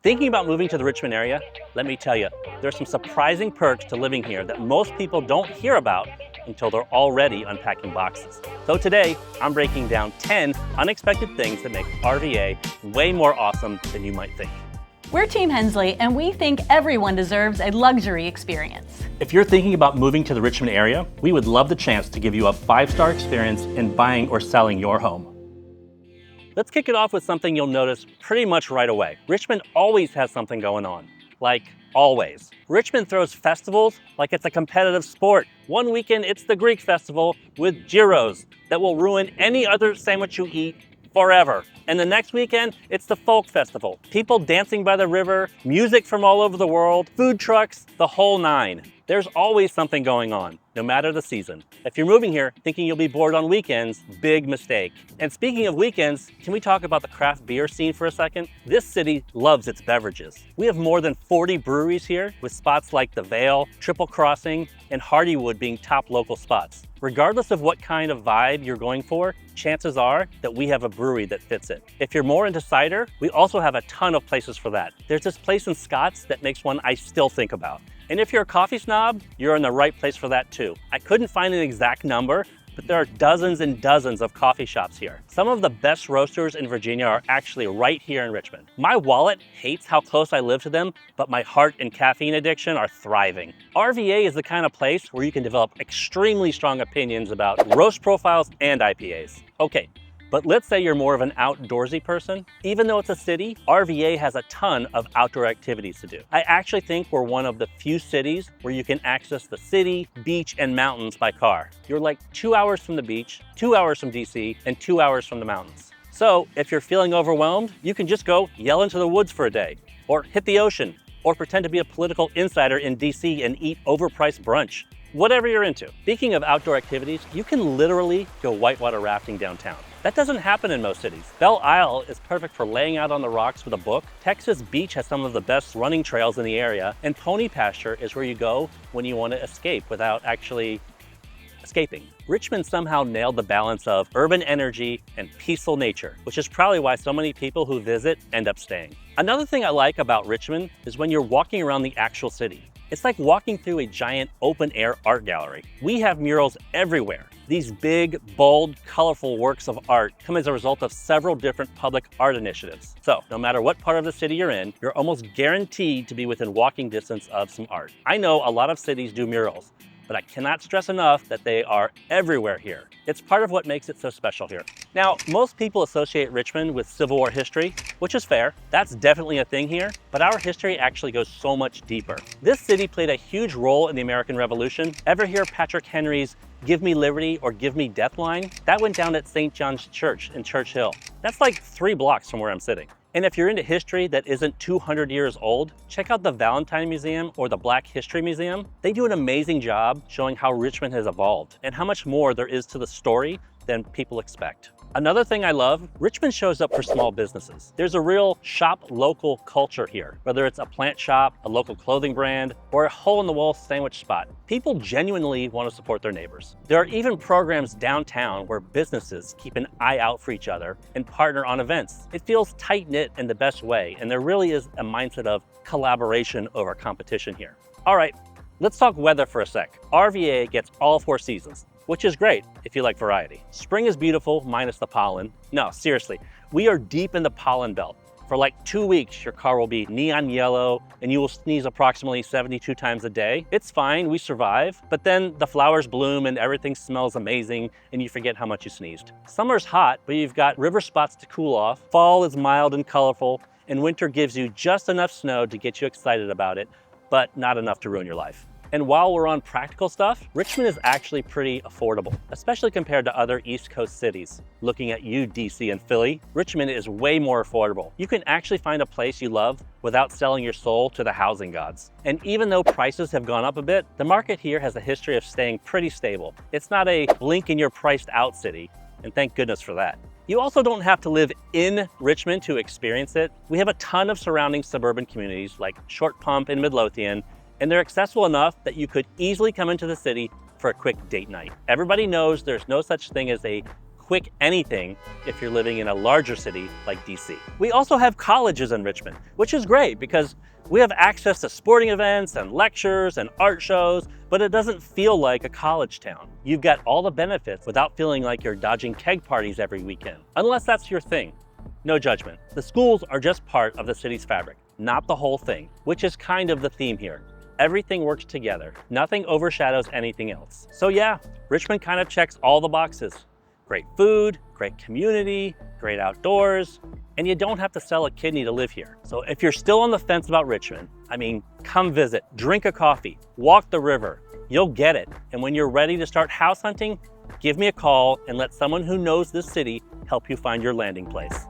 Thinking about moving to the Richmond area? Let me tell you, there's some surprising perks to living here that most people don't hear about until they're already unpacking boxes. So today, I'm breaking down 10 unexpected things that make RVA way more awesome than you might think. We're Team Hensley, and we think everyone deserves a luxury experience. If you're thinking about moving to the Richmond area, we would love the chance to give you a 5-star experience in buying or selling your home. Let's kick it off with something you'll notice pretty much right away. Richmond always has something going on. Like, always. Richmond throws festivals like it's a competitive sport. One weekend, it's the Greek festival with gyros that will ruin any other sandwich you eat forever. And the next weekend, it's the folk festival. People dancing by the river, music from all over the world, food trucks, the whole nine. There's always something going on, no matter the season. If you're moving here thinking you'll be bored on weekends, big mistake. And speaking of weekends, can we talk about the craft beer scene for a second? This city loves its beverages. We have more than 40 breweries here, with spots like the Vale, Triple Crossing, and Hardywood being top local spots. Regardless of what kind of vibe you're going for, chances are that we have a brewery that fits it. If you're more into cider, we also have a ton of places for that. There's this place in Scott's that makes one I still think about. And if you're a coffee snob, you're in the right place for that too. I couldn't find an exact number, but there are dozens and dozens of coffee shops here. Some of the best roasters in Virginia are actually right here in Richmond. My wallet hates how close I live to them, but my heart and caffeine addiction are thriving. RVA is the kind of place where you can develop extremely strong opinions about roast profiles and IPAs. Okay. But let's say you're more of an outdoorsy person. Even though it's a city, RVA has a ton of outdoor activities to do. I actually think we're one of the few cities where you can access the city, beach, and mountains by car. You're like 2 hours from the beach, 2 hours from DC, and 2 hours from the mountains. So if you're feeling overwhelmed, you can just go yell into the woods for a day, or hit the ocean, or pretend to be a political insider in DC and eat overpriced brunch. Whatever you're into. Speaking of outdoor activities, you can literally go whitewater rafting downtown. That doesn't happen in most cities. Belle Isle is perfect for laying out on the rocks with a book. Texas Beach has some of the best running trails in the area, and Pony Pasture is where you go when you want to escape without actually escaping. Richmond somehow nailed the balance of urban energy and peaceful nature, which is probably why so many people who visit end up staying. Another thing I like about Richmond is when you're walking around the actual city. It's like walking through a giant open-air art gallery. We have murals everywhere. These big, bold, colorful works of art come as a result of several different public art initiatives. So, no matter what part of the city you're in, you're almost guaranteed to be within walking distance of some art. I know a lot of cities do murals, but I cannot stress enough that they are everywhere here. It's part of what makes it so special here. Now, most people associate Richmond with Civil War history, which is fair. That's definitely a thing here, but our history actually goes so much deeper. This city played a huge role in the American Revolution. Ever hear Patrick Henry's "Give me liberty or give me death" line? That went down at St. John's Church in Church Hill. That's like 3 blocks from where I'm sitting. And if you're into history that isn't 200 years old, check out the Valentine Museum or the Black History Museum. They do an amazing job showing how Richmond has evolved and how much more there is to the story than people expect. Another thing I love, Richmond shows up for small businesses. There's a real shop local culture here, whether it's a plant shop, a local clothing brand, or a hole-in-the-wall sandwich spot. People genuinely want to support their neighbors. There are even programs downtown where businesses keep an eye out for each other and partner on events. It feels tight-knit in the best way, and there really is a mindset of collaboration over competition here. All right, let's talk weather for a sec. RVA gets all 4 seasons, which is great if you like variety. Spring is beautiful, minus the pollen. No, seriously, we are deep in the pollen belt. For like 2 weeks, your car will be neon yellow and you will sneeze approximately 72 times a day. It's fine, we survive, but then the flowers bloom and everything smells amazing and you forget how much you sneezed. Summer's hot, but you've got river spots to cool off. Fall is mild and colorful, and winter gives you just enough snow to get you excited about it, but not enough to ruin your life. And while we're on practical stuff, Richmond is actually pretty affordable, especially compared to other East Coast cities. Looking at you, DC and Philly, Richmond is way more affordable. You can actually find a place you love without selling your soul to the housing gods. And even though prices have gone up a bit, the market here has a history of staying pretty stable. It's not a blink and you're priced out city, and thank goodness for that. You also don't have to live in Richmond to experience it. We have a ton of surrounding suburban communities like Short Pump and Midlothian, and they're accessible enough that you could easily come into the city for a quick date night. Everybody knows there's no such thing as a quick anything if you're living in a larger city like DC. We also have colleges in Richmond, which is great because we have access to sporting events and lectures and art shows, but it doesn't feel like a college town. You've got all the benefits without feeling like you're dodging keg parties every weekend, unless that's your thing. No judgment. The schools are just part of the city's fabric, not the whole thing, which is kind of the theme here. Everything works together. Nothing overshadows anything else. So yeah, Richmond kind of checks all the boxes. Great food, great community, great outdoors, and you don't have to sell a kidney to live here. So if you're still on the fence about Richmond, come visit, drink a coffee, walk the river. You'll get it. And when you're ready to start house hunting, give me a call and let someone who knows this city help you find your landing place.